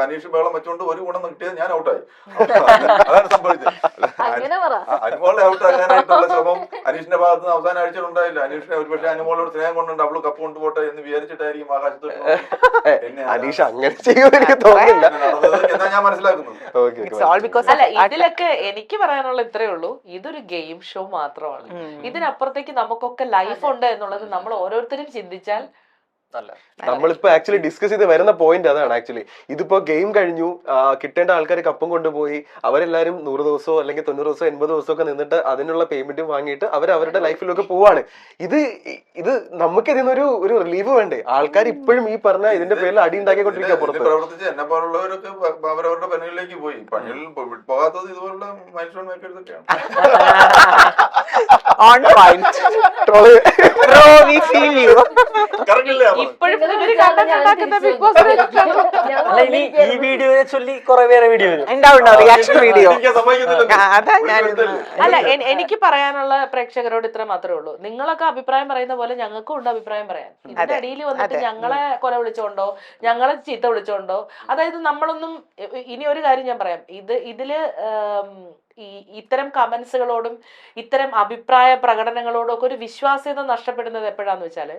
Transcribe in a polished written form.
അനീഷ് ബഹളം വെച്ചോണ്ട് ഒരു ഗുണം കിട്ടിയത് ഞാൻ ഔട്ടായി. അതാണ് സംഭവിച്ചത്. അനുമോളെ ഔട്ടാകാനായിട്ടുള്ള ശ്രമം അനീഷിന്റെ ഭാഗത്ത് നിന്ന് അവസാന ആഴ്ചയിൽ ഉണ്ടായില്ല. അനീഷിനെ ഒരുപക്ഷെ അനുമോളോട് സ്നേഹം കൊണ്ടുണ്ട് അവള് കപ്പ് കൊണ്ടുപോട്ടെ എന്ന് വിചാരിച്ചിട്ടായിരിക്കും ആകാശത്ത് അനീഷ് അങ്ങനെ ചെയ്യുമെന്ന് എനിക്ക് തോന്നുന്നില്ല എന്നാ ഞാൻ മനസ്സിലാക്കുന്നത്. അല്ല, ഇതിലൊക്കെ എനിക്ക് പറയാനുള്ള ഇത്രേ ഉള്ളൂ, ഇതൊരു ഗെയിം ഷോ മാത്രമാണ്. ഇതിനപ്പുറത്തേക്ക് നമുക്കൊക്കെ ലൈഫ് ഉണ്ട് എന്നുള്ളത് നമ്മൾ ഓരോരുത്തരും ചിന്തിച്ചാൽ നമ്മളിപ്പോ ആക്ച്വലി ഡിസ്കസ് ചെയ്ത് വരുന്ന പോയിന്റ് അതാണ്. ആക്ച്വലി ഇതിപ്പോ ഗെയിം കഴിഞ്ഞു, കിട്ടേണ്ട ആൾക്കാർ കപ്പും കൊണ്ടുപോയി, അവരെല്ലാരും 100 ദിവസമോ അല്ലെങ്കിൽ 90 ദിവസമോ 80 ദിവസമോ ഒക്കെ നിന്നിട്ട് അതിനുള്ള പേയ്മെന്റും വാങ്ങിയിട്ട് അവരുടെ ലൈഫിലൊക്കെ പോവാണ്. ഇത് നമുക്ക് ഇതിനൊരു റിലീഫ് വേണ്ടേ? ആൾക്കാർ ഇപ്പോഴും ഈ പറഞ്ഞ ഇതിന്റെ പേരിൽ അടി ഉണ്ടാക്കിക്കൊണ്ടിരിക്കുക പുറത്ത്. പ്രവർത്തിച്ച് എന്നെ പോലുള്ളവരൊക്കെ അവരവരുടെ പണികളിലേക്ക് പോയി. പണികളിൽ പോകാത്തത് ഇതുപോലുള്ള മൈൽസ്റ്റോൺ മേക്കേഴ്സൊക്കെയാണ്. ഈ വീഡിയോയെ ചൊല്ലി കുറെ പേരെ വീഡിയോ റിയാക്ഷൻ വീഡിയോ. അല്ല, എനിക്ക് പറയാനുള്ള പ്രേക്ഷകരോട് ഇത്ര മാത്രമേ ഉള്ളൂ. നിങ്ങളൊക്കെ അഭിപ്രായം പറയുന്ന പോലെ ഞങ്ങൾക്കും ഉണ്ട് അഭിപ്രായം പറയാൻ. ഇതിന്റെ അടിയിൽ വന്നിട്ട് ഞങ്ങളെ കൊല വിളിച്ചോണ്ടോ ഞങ്ങളെ ചീത്ത വിളിച്ചോണ്ടോ, അതായത് നമ്മളൊന്നും, ഇനി ഒരു കാര്യം ഞാൻ പറയാം, ഇതില് ഇത്തരം കമന്റ്സുകളോടും ഇത്തരം അഭിപ്രായ പ്രകടനങ്ങളോടും ഒക്കെ ഒരു വിശ്വാസ്യത നഷ്ടപ്പെടുന്നത് എപ്പോഴാന്ന് വെച്ചാല്